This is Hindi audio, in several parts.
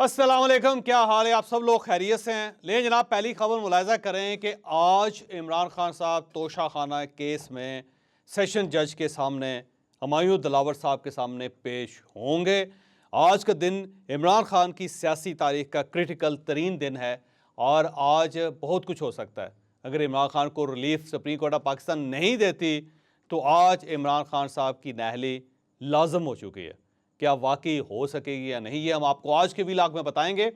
अस्सलाम वालेकुम, क्या हाल है? आप सब लोग खैरियत से हैं? लेकिन जनाब, पहली खबर मुलाहिजा करें कि आज इमरान खान साहब तोशा खाना केस में सेशन जज के सामने, हुमायूं दिलावर साहब के सामने पेश होंगे। आज का दिन इमरान खान की सियासी तारीख का क्रिटिकल तरीन दिन है और आज बहुत कुछ हो सकता है। अगर इमरान खान को relief supreme court of Pakistan नहीं देती तो आज इमरान खान साहब की नाअहली लाजम हो चुकी है। क्या वाकई हो सकेगी या नहीं, ये हम आपको आज के व्लॉग में बताएंगे।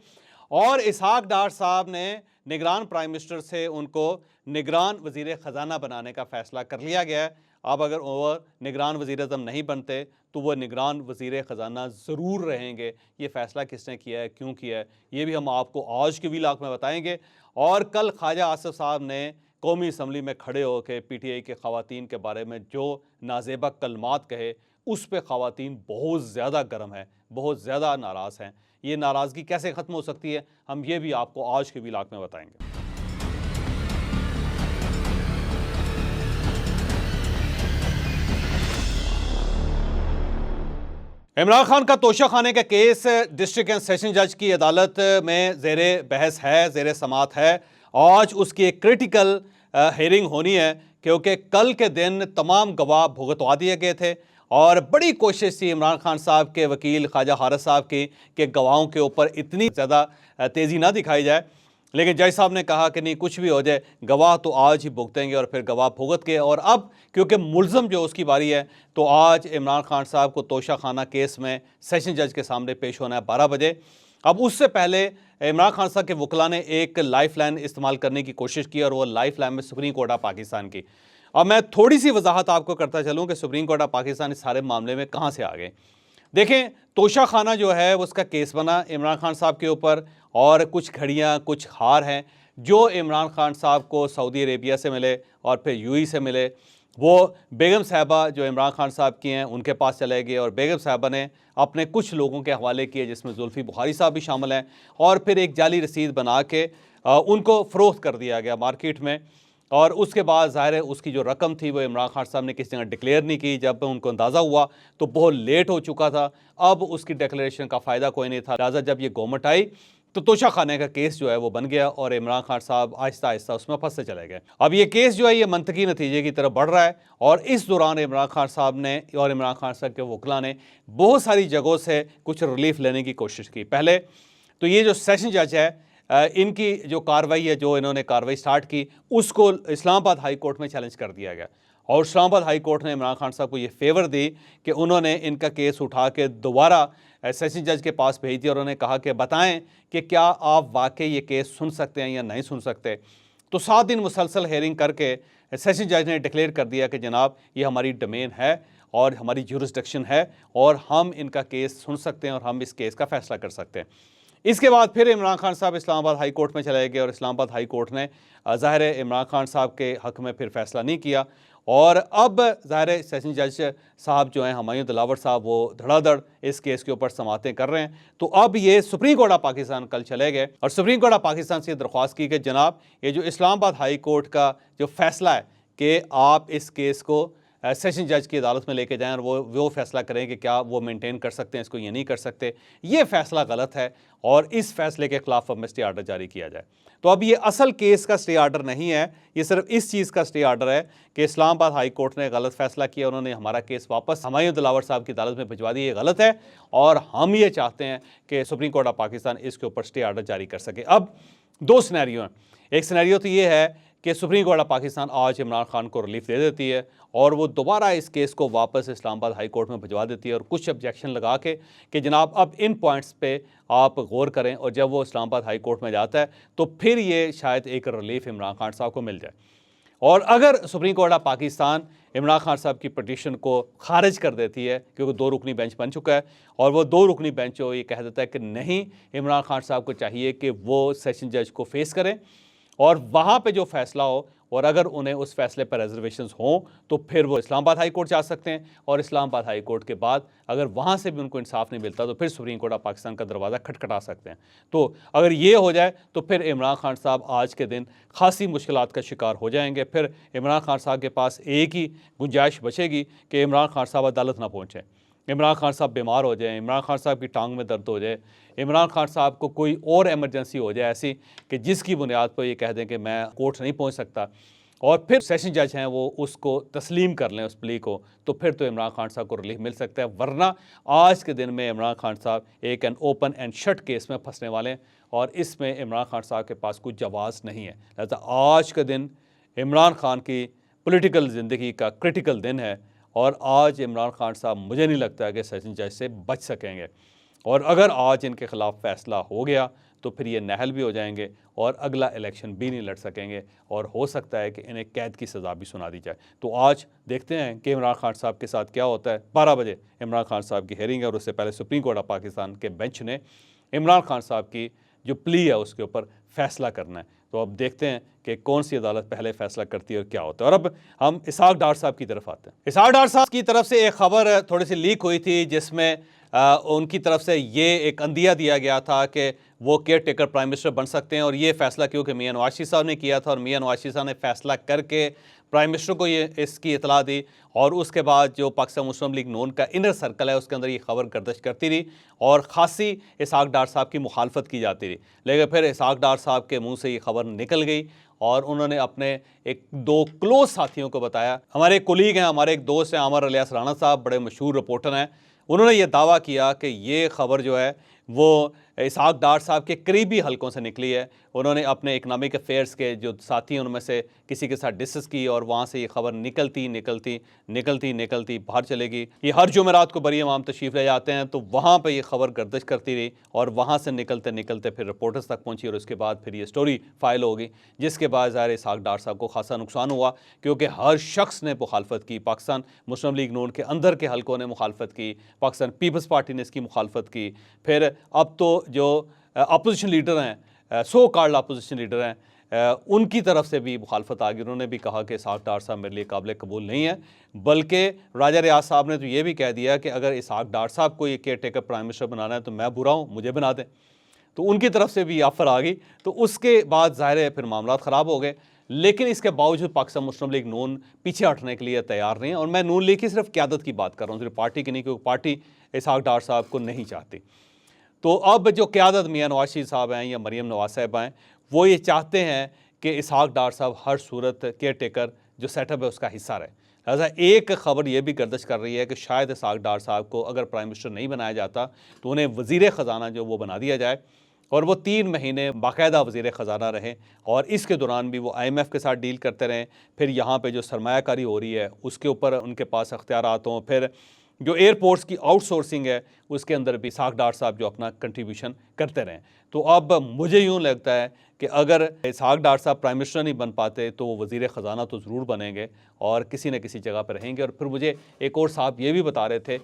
और इसहाक डार साहब ने निगरान प्राइम मिनिस्टर से उनको निगरान वजीर ख़जाना बनाने का फ़ैसला कर लिया गया है। अब अगर वो निगरान वज़ीर आज़म नहीं बनते तो वो निगरान वज़ीर ख़जाना ज़रूर रहेंगे। ये फ़ैसला किसने किया है, क्यों किया है, ये भी हम आपको आज के व्लॉग में बताएंगे। और कल ख्वाजा आसिफ साहब ने कौमी असम्बली में खड़े होकर PTI के ख़वातीन के बारे में जो नाजेबा कलमात कहे, उस पर ख़वातीन बहुत ज़्यादा गर्म है, बहुत ज़्यादा नाराज़ हैं। ये नाराज़गी कैसे ख़त्म हो सकती है, हम ये भी आपको आज के व्लॉग में बताएंगे। इमरान खान का तोशा खाने का केस डिस्ट्रिक्ट एंड सेशन जज की अदालत में ज़ेरे बहस है, ज़ेरे समात है। आज उसकी एक क्रिटिकल हेयरिंग होनी है क्योंकि कल के दिन तमाम गवाह भुगतवा दिए गए थे और बड़ी कोशिश थी इमरान खान साहब के वकील ख्वाजा हारिस साहब की कि गवाहों के ऊपर इतनी ज़्यादा तेज़ी ना दिखाई जाए। लेकिन जज साहब ने कहा कि नहीं, कुछ भी हो जाए गवाह तो आज ही भुगतेंगे और फिर गवाह भुगत के। और अब क्योंकि मुलज़म जो उसकी बारी है तो आज इमरान खान साहब को तोशा खाना केस में सेशन जज के सामने पेश होना है 12 बजे। अब उससे पहले इमरान खान साहब के वकला ने एक लाइफ लाइन इस्तेमाल करने की कोशिश की और वो लाइफ लाइन में सुप्रीम कोर्ट ऑफ पाकिस्तान की। अब मैं थोड़ी सी वजाहत आपको करता चलूँ कि सुप्रीम कोर्ट ऑफ पाकिस्तान इस सारे मामले में कहाँ से आ गए। देखें, तोशा खाना जो है उसका केस बना इमरान खान साहब के ऊपर और कुछ घड़ियाँ, कुछ हार हैं जो इमरान खान साहब को सऊदी अरेबिया से मिले और फिर UAE से मिले। वो बेगम साहबा जो इमरान खान साहब की हैं उनके पास चले गए और बेगम साहबा ने अपने कुछ लोगों के हवाले किए जिसमें जुल्फ़ी बुखारी साहब भी शामिल हैं। और फिर एक जाली रसीद बना के उनको फ़रोख्त कर दिया गया मार्केट में। और उसके बाद ज़ाहिर है उसकी जो रकम थी वो इमरान खान साहब ने किसी जगह डिक्लेयर नहीं की। जब उनको अंदाज़ा हुआ तो बहुत लेट हो चुका था, अब उसकी डिक्लेरेशन का फ़ायदा कोई नहीं था। लिहाजा जब ये गवर्नमेंट आई तो तोशा खाने का केस जो है वो बन गया और इमरान खान साहब आहिस्ता आहिस्ता उसमें फंसते चले गए। अब ये केस जो है ये मंतकी नतीजे की तरफ बढ़ रहा है और इस दौरान इमरान खान साहब ने और इमरान खान साहब के वकला ने बहुत सारी जगहों से कुछ रिलीफ लेने की कोशिश की। पहले तो ये जो सेशन जज है इनकी जो कार्रवाई है, जो इन्होंने कार्रवाई स्टार्ट की, उसको इस्लामाबाद हाई कोर्ट में चैलेंज कर दिया गया और इस्लामाबाद हाई कोर्ट ने इमरान खान साहब को ये फेवर दी कि उन्होंने इनका केस उठा के दोबारा सेशन जज के पास भेज दिया और उन्होंने कहा कि बताएं कि क्या आप वाकई ये केस सुन सकते हैं या नहीं सुन सकते। तो 7 दिन मुसलसल हेयरिंग करके सेशन जज ने डिक्लेयर कर दिया कि जनाब ये हमारी डोमेन है और हमारी ज्यूरिसडिक्शन है और हम इनका केस सुन सकते हैं और हम इस केस का फैसला कर सकते हैं। इसके बाद फिर इमरान खान साहब इस्लामाबाद हाई कोर्ट में चले गए और इस्लामाबाद हाई कोर्ट ने ज़ाहिर है इमरान खान साहब के हक़ में फिर फैसला नहीं किया। और अब ज़ाहिर है सेशन जज साहब जो हैं हुमायूं दिलावर साहब, वो धड़ाधड़ इस केस के ऊपर समातें कर रहे हैं। तो अब ये सुप्रीम कोर्ट ऑफ पाकिस्तान कल चले गए और सुप्रीम कोर्ट ऑफ पाकिस्तान से दरख्वास्त की कि जनाब ये जो इस्लामाबाद हाई कोर्ट का जो फैसला है कि आप इस केस को सेशन जज की अदालत में लेके जाएं और वो फैसला करें कि क्या वो मेंटेन कर सकते हैं इसको या नहीं कर सकते, ये फैसला गलत है और इस फैसले के खिलाफ अब स्टे आर्डर जारी किया जाए। तो अब ये असल केस का स्टे आर्डर नहीं है, ये सिर्फ इस चीज़ का स्टे आर्डर है कि इस्लामाबाद हाई कोर्ट ने गलत फैसला किया, उन्होंने हमारा केस वापस हुमायूं दिलावर साहब की अदालत में भिजवा दी, ये गलत है और हम ये चाहते हैं कि सुप्रीम कोर्ट ऑफ पाकिस्तान इसके ऊपर स्टे आर्डर जारी कर सके। अब 2 सिनेरियो हैं। एक सिनेरियो तो ये है कि सुप्रीम कोर्ट ऑफ पाकिस्तान आज इमरान खान को रिलीफ दे देती है और वो दोबारा इस केस को वापस इस्लामाबाद हाई कोर्ट में भिजवा देती है और कुछ ऑब्जेक्शन लगा के कि जनाब अब इन पॉइंट्स पे आप गौर करें, और जब वो इस्लामाबाद हाई कोर्ट में जाता है तो फिर ये शायद एक रिलीफ इमरान खान साहब को मिल जाए। और अगर supreme court of Pakistan Imran Khan साहब की पटिशन को खारिज कर देती है, क्योंकि 2 रुकनी बेंच बन चुका है और वो 2 रुकनी बेंच ये कह देता है कि नहीं, इमरान खान साहब को चाहिए कि वो सेशन जज को फेस करें और वहाँ पे जो फैसला हो, और अगर उन्हें उस फैसले पर रिजर्वेशंस हों तो फिर वो इस्लामाबाद हाई कोर्ट जा सकते हैं और इस्लामाबाद हाई कोर्ट के बाद अगर वहाँ से भी उनको इंसाफ नहीं मिलता तो फिर सुप्रीम कोर्ट ऑफ पाकिस्तान का दरवाज़ा खटखटा सकते हैं। तो अगर ये हो जाए तो फिर इमरान खान साहब आज के दिन खासी मुश्किलात का शिकार हो जाएंगे। फिर इमरान खान साहब के पास एक ही गुंजाइश बचेगी कि इमरान खान साहब अदालत ना पहुँचें। इमरान खान साहब बीमार हो जाएं, इमरान खान साहब की टांग में दर्द हो जाए, इमरान खान साहब को कोई और इमरजेंसी हो जाए ऐसी कि जिसकी बुनियाद पर ये कह दें कि मैं कोर्ट नहीं पहुंच सकता, और फिर सेशन जज हैं वो उसको तस्लीम कर लें उस प्ली को, तो फिर तो इमरान खान साहब को रिलीफ मिल सकता है। वरना आज के दिन में इमरान खान साहब एक an open and shut case में फंसने वाले हैं, और इसमें इमरान खान साहब के पास कोई जवाब नहीं है। लिहाजा आज का दिन इमरान खान की पॉलिटिकल ज़िंदगी का क्रिटिकल दिन है, और आज इमरान खान साहब मुझे नहीं लगता कि सेशन जज से बच सकेंगे, और अगर आज इनके ख़िलाफ़ फ़ैसला हो गया तो फिर ये नाअहल भी हो जाएंगे और अगला इलेक्शन भी नहीं लड़ सकेंगे, और हो सकता है कि इन्हें कैद की सज़ा भी सुना दी जाए। तो आज देखते हैं कि इमरान खान साहब के साथ क्या होता है। 12 बजे इमरान खान साहब की हेयरिंग है, और उससे पहले सुप्रीम कोर्ट ऑफ पाकिस्तान के बेंच ने इमरान खान साहब की जो प्ली है उसके ऊपर फैसला करना है। तो अब देखते हैं कि कौन सी अदालत पहले फैसला करती है और क्या होता है। और अब हम इसहाक डार साहब की तरफ आते हैं। इसहाक डार साहब की तरफ से एक खबर थोड़ी सी लीक हुई थी, जिसमें उनकी तरफ से ये एक अंदिया दिया गया था कि वो केयर टेकर प्राइम मिनिस्टर बन सकते हैं, और ये फैसला क्योंकि मियां नवाज शरीफ साहब ने किया था, और मियां नवाज शरीफ साहब ने फैसला करके प्राइम मिनिस्टर को ये इसकी इतला दी, और उसके बाद जो पाकिस्तान मुस्लिम लीग नून का इनर सर्कल है उसके अंदर ये खबर गर्दिश करती रही, और ख़ासी इसहाक डार साहब की मुखालफत की जाती रही। लेकिन फिर इसहाक डार साहब के मुँह से ये खबर निकल गई, और उन्होंने अपने एक 2 क्लोज साथियों को बताया। हमारे एक कोलीग हैं, हमारे एक दोस्त हैं, अमर इलियास राणा साहब, बड़े मशहूर रिपोर्टर हैं। उन्होंने ये दावा किया कि ये खबर जो है वो इसहाक डार साहब के करीबी हलकों से निकली है। उन्होंने अपने इकनॉमिक अफेयर्स के जो साथी उनमें से किसी के साथ डिस्कस की, और वहाँ से ये खबर निकलती बाहर चलेगी। ये हर जुमेरात को बरी इमाम तशरीफ़ ले जाते हैं, तो वहाँ पे ये खबर गर्दिश करती रही, और वहाँ से निकलते फिर रिपोर्टर्स तक पहुँची, और उसके बाद फिर ये स्टोरी फाइल होगी, जिसके बाद ज़ाहिर इसहाक डार साहब को खासा नुकसान हुआ, क्योंकि हर शख्स ने मुखालफत की। पाकिस्तान मुस्लिम लीग नून के अंदर के हलकों ने मुखालफत की, पाकिस्तान पीपल्स पार्टी ने इसकी मुखालफत की, फिर अब तो जो अपोजिशन लीडर हैं, सो कॉल्ड अपोजिशन लीडर हैं, उनकी तरफ से भी मुखालफत आ गई। उन्होंने भी कहा कि इसहाक डार साहब मेरे लिए काबिल कबूल नहीं है, बल्कि राजा रियाज साहब ने तो ये भी कह दिया कि अगर इसहाक डार साहब को ये केयर टेकर प्राइम मिनिस्टर बनाना है तो मैं बुरा हूँ, मुझे बना दें। तो उनकी तरफ से भी ऑफ़र आ गई। तो उसके बाद ज़ाहिर है फिर मामला ख़राब हो गए, लेकिन इसके बावजूद पाकिस्तान मुस्लिम लीग नून पीछे हटने के लिए तैयार नहीं है। और मैं नून लीग की सिर्फ क़यादत की बात कर रहा हूँ, सिर्फ पार्टी की नहीं, क्योंकि पार्टी इसहाक डार साहब को नहीं चाहती। तो अब जो क़यादत मियां नवाज शरीफ साहब हैं या मरीम नवाज साहब हैं, वो ये चाहते हैं कि इसहाक डार साहब हर सूरत केयर टेकर जो सेटअप है उसका हिस्सा रहे। लिहाजा एक खबर ये भी गर्दिश कर रही है कि शायद इसहाक डार साहब को अगर प्राइम मिनिस्टर नहीं बनाया जाता तो उन्हें वज़ीर ख़जाना जो वो बना दिया जाए, और वो 3 महीने बाकायदा वज़ीर ख़जाना रहे, और इसके दौरान भी वो IMF के साथ डील करते रहें। फिर यहाँ पे जो सरमायाकारी हो रही है उसके ऊपर उनके पास अख्तियारात हों। फिर जो एयरपोर्ट्स की आउटसोर्सिंग है उसके अंदर भी इसहाक डार साहब जो अपना कंट्रीब्यूशन करते रहें। तो अब मुझे यूँ लगता है कि अगर इसहाक डार साहब प्राइम मिनिस्टर नहीं बन पाते तो वो वज़ीर ख़जाना तो ज़रूर बनेंगे, और किसी न किसी जगह पर रहेंगे। और फिर मुझे एक और साहब ये भी बता रहे थे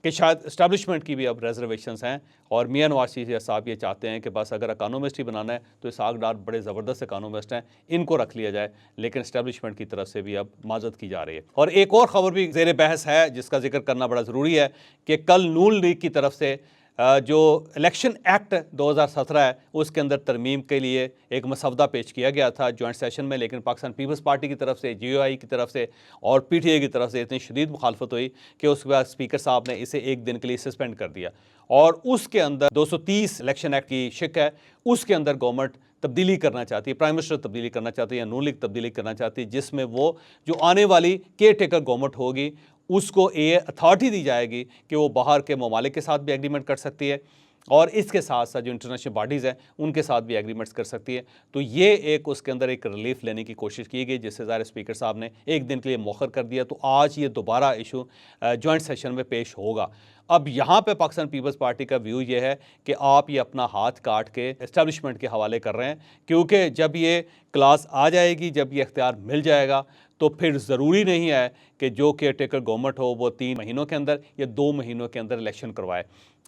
कि शायद इस्टेब्लिशमेंट की भी अब रिजर्वेशंस हैं, और मियां नवाज शरीफ साहब ये चाहते हैं कि बस अगर इकानोमिस्ट ही बनाना है तो इसहाक डार बड़े ज़बरदस्त इकानोमिस्ट हैं, इनको रख लिया जाए। लेकिन इस्टेब्लिशमेंट की तरफ से भी अब माजत की जा रही है। और एक और ख़बर भी ज़ेर बहस है जिसका जिक्र करना बड़ा ज़रूरी है कि कल नून लीग की तरफ से जो इलेक्शन एक्ट 2017 है उसके अंदर तरमीम के लिए एक मसवदा पेश किया गया था जॉइंट सेशन में, लेकिन पाकिस्तान पीपल्स पार्टी की तरफ से, GOI की तरफ से और PTI की तरफ से इतनी शदीद मुखालफत हुई कि उसके बाद स्पीकर साहब ने इसे 1 दिन के लिए सस्पेंड कर दिया। और उसके अंदर 230 इलेक्शन एक्ट की शिक है, उसके अंदर गवर्नमेंट तब्दीली करना चाहती है, प्राइम मिनिस्टर तब्दीली करना चाहती है या नून लीग तब्दीली करना चाहती है, जिसमें वो जो आने वाली केयर टेकर गवर्नमेंट होगी उसको ये अथॉरिटी दी जाएगी कि वो बाहर के ममालिक के साथ भी एग्रीमेंट कर सकती है, और इसके साथ साथ जो इंटरनेशनल बॉडीज़ हैं उनके साथ भी एग्रीमेंट्स कर सकती है। तो ये एक उसके अंदर एक रिलीफ लेने की कोशिश की गई, जिससे ज़ाहिर स्पीकर साहब ने 1 दिन के लिए मौखर कर दिया। तो आज ये दोबारा इशू जॉइंट सेशन में पेश होगा। अब यहाँ पे पाकिस्तान पीपल्स पार्टी का व्यू ये है कि आप ये अपना हाथ काट के एस्टेब्लिशमेंट के हवाले कर रहे हैं, क्योंकि जब ये क्लास आ जाएगी, जब ये इख्तियार मिल जाएगा, तो फिर ज़रूरी नहीं है कि जो केयर टेकर गवर्नमेंट हो वो 3 महीनों के अंदर या 2 महीनों के अंदर इलेक्शन करवाए,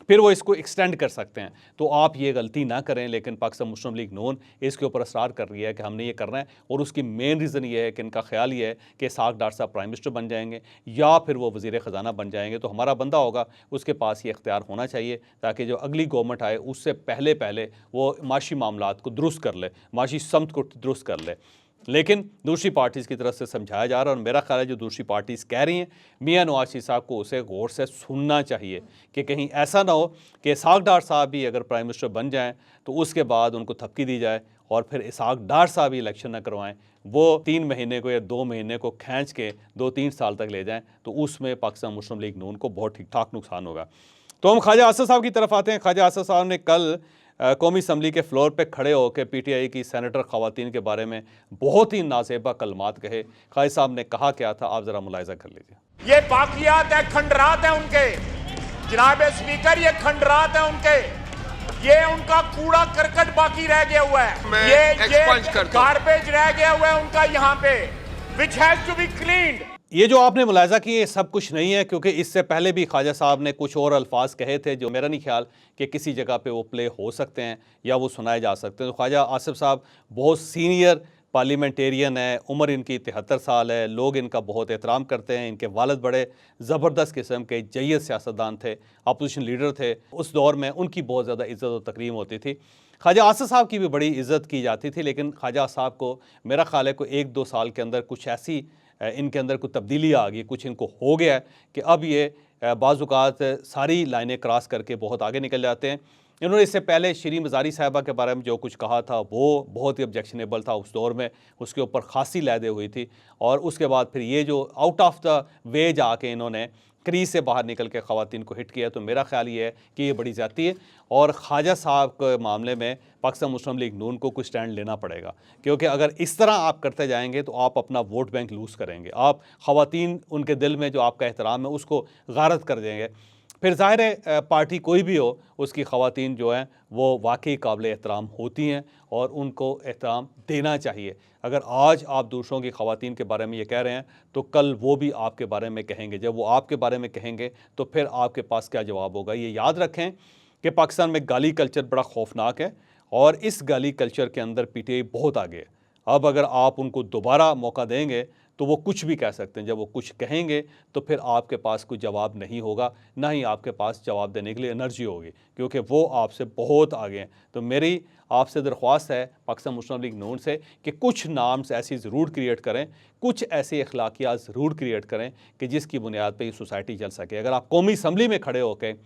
फिर वो इसको एक्सटेंड कर सकते हैं। तो आप ये गलती ना करें। लेकिन पाकिस्तान मुस्लिम लीग नून इसके ऊपर असरार कर रही है कि हमने ये करना है, और उसकी मेन रीज़न ये है कि इनका ख्याल ये है कि इसहाक डार साहब प्राइम मिनिस्टर बन जाएंगे या फिर वो वज़ीर ख़जाना बन जाएंगे। तो हमारा बंदा होगा उसके पास ये इख्तियार होना चाहिए, ताकि जो अगली गवर्नमेंट आए उससे पहले वो माशी मामलात को दुरुस्त कर ले, माशी समत को दुरुस्त कर ले। लेकिन दूसरी पार्टीज़ की तरफ से समझाया जा रहा है और मेरा ख्याल है जो दूसरी पार्टीज़ कह रही हैं मियां नवाज शरीफ साहब को उसे गौर से सुनना चाहिए कि कहीं ऐसा ना हो कि इसहाक डार साहब भी अगर प्राइम मिनिस्टर बन जाएं तो उसके बाद उनको थपकी दी जाए और फिर इसहाक डार साहब ही इलेक्शन ना करवाएं, वो 3 महीने को या 2 महीने को खींच के 2-3 साल तक ले जाएं तो उसमें पाकिस्तान मुस्लिम लीग नून को बहुत ठीक ठाक नुकसान होगा। तो हम ख्वाजा आसिफ साहब की तरफ आते हैं। ख्वाजा आसिफ साहब ने कल कौमी असम्बली के फ्लोर पे खड़े होकर पीटीआई की सेनेटर ख़वातीन के बारे में बहुत ही नाज़ेबा कलमात कहे। ख्वाजा साहब ने कहा क्या था, आप ज़रा मुलाहिज़ा कर लीजिए। ये बाकियात है, खंडरात है उनके, जनाब स्पीकर, ये खंडरात है उनके, ये उनका कूड़ा करकट बाकी रह गया हुआ है, ये गार्बेज रह गया हुआ है उनका यहाँ पे, which has to be cleaned. ये जो आपने मुलाहिज़ा किए सब कुछ नहीं है, क्योंकि इससे पहले भी ख्वाजा साहब ने कुछ और अल्फाज कहे थे जो मेरा नहीं ख्याल कि किसी जगह पे वो प्ले हो सकते हैं या वो सुनाए जा सकते हैं। तो ख्वाजा आसिफ साहब बहुत सीनियर पार्लियामेंटेरियन है, उम्र इनकी 73 साल है, लोग इनका बहुत एहतराम करते हैं। इनके वालिद बड़े ज़बरदस्त किस्म के जय्यद सियासतदान थे, अपोजिशन लीडर थे, उस दौर में उनकी बहुत ज़्यादा इज़्ज़त और तकरीम होती थी। ख्वाजा आसिफ साहब की भी बड़ी इज़्ज़त की जाती थी, लेकिन ख्वाजा साहब को मेरा ख्याल है कोई 1-2 साल के अंदर कुछ ऐसी इनके अंदर कुछ तब्दीली आ गई, कुछ इनको हो गया है कि अब ये बाज़ औक़ात सारी लाइनें क्रॉस करके बहुत आगे निकल जाते हैं। इन्होंने इससे पहले शरीन मज़ारी साहिबा के बारे में जो कुछ कहा था वो बहुत ही ऑब्जेक्शनेबल था उस दौर में, उसके ऊपर खासी लहदें हुई थी। और उसके बाद फिर ये जो आउट ऑफ द वे जाके इन्होंने क्रीज से बाहर निकल के ख़वातीन को हिट किया, तो मेरा ख्याल ये है कि ये बड़ी ज़्यादती है और ख्वाजा साहब के मामले में पाकिस्तान मुस्लिम लीग नून को कुछ स्टैंड लेना पड़ेगा, क्योंकि अगर इस तरह आप करते जाएंगे तो आप अपना वोट बैंक लूज़ करेंगे, आप ख़वातीन उनके दिल में जो आपका एहतराम है उसको गारत कर देंगे। फिर ज़ाहिर है पार्टी कोई भी हो उसकी ख़वातीन जो हैं वो वाकई काबिल एहतराम होती हैं और उनको एहतराम देना चाहिए। अगर आज आप दूसरों की ख़वातीन के बारे में ये कह रहे हैं तो कल वो भी आपके बारे में कहेंगे, जब वो आपके बारे में कहेंगे तो फिर आपके पास क्या जवाब होगा। ये याद रखें कि पाकिस्तान में गाली कल्चर बड़ा खौफनाक है और इस गाली कल्चर के अंदर पीटीआई बहुत आगे है। अब अगर आप उनको दोबारा मौका देंगे तो वो कुछ भी कह सकते हैं, जब वो कुछ कहेंगे तो फिर आपके पास कोई जवाब नहीं होगा, ना ही आपके पास जवाब देने के लिए एनर्जी होगी, क्योंकि वो आपसे बहुत आगे हैं। तो मेरी आपसे दरख्वास्त है पाकिस्तान मुस्लिम लीग नून से कि कुछ नाम्स ऐसी ज़रूर क्रिएट करें, कुछ ऐसी अखलाकियात ज़रूर क्रिएट करें कि जिसकी बुनियाद पर ये सोसाइटी चल सके। अगर आप कौमी असम्बली में खड़े होकर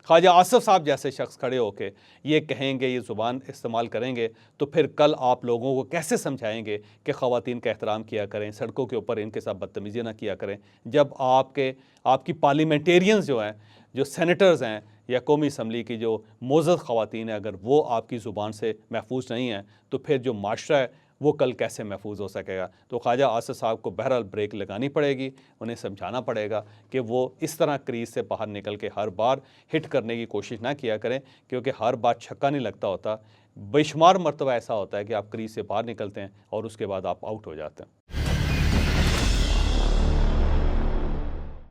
ख्वाजा आसिफ साहब जैसे शख्स खड़े होकर ये कहेंगे, ये ज़ुबान इस्तेमाल करेंगे, तो फिर कल आप लोगों को कैसे समझाएंगे कि ख़वातीन का एहतराम किया करें, सड़कों के ऊपर इनके साथ बदतमीज़ी ना किया करें, जब आपकी पार्लियामेंटेरियंस जो हैं, जो सेनेटर्स हैं या कौमी असम्बली की जो मोअज़्ज़ज़ ख़वातीन हैं, अगर वो आपकी ज़ुबान से महफूज नहीं हैं तो फिर जो माशरा है वो कल कैसे महफूज हो सकेगा। तो ख्वाजा आसिफ साहब को बहरहाल ब्रेक लगानी पड़ेगी, उन्हें समझाना पड़ेगा कि वो इस तरह क्रीज से बाहर निकल के हर बार हिट करने की कोशिश ना किया करें, क्योंकि हर बार छक्का नहीं लगता होता। बेशुमार मरतबा ऐसा होता है कि आप क्रीज से बाहर निकलते हैं और उसके बाद आप आउट हो जाते हैं।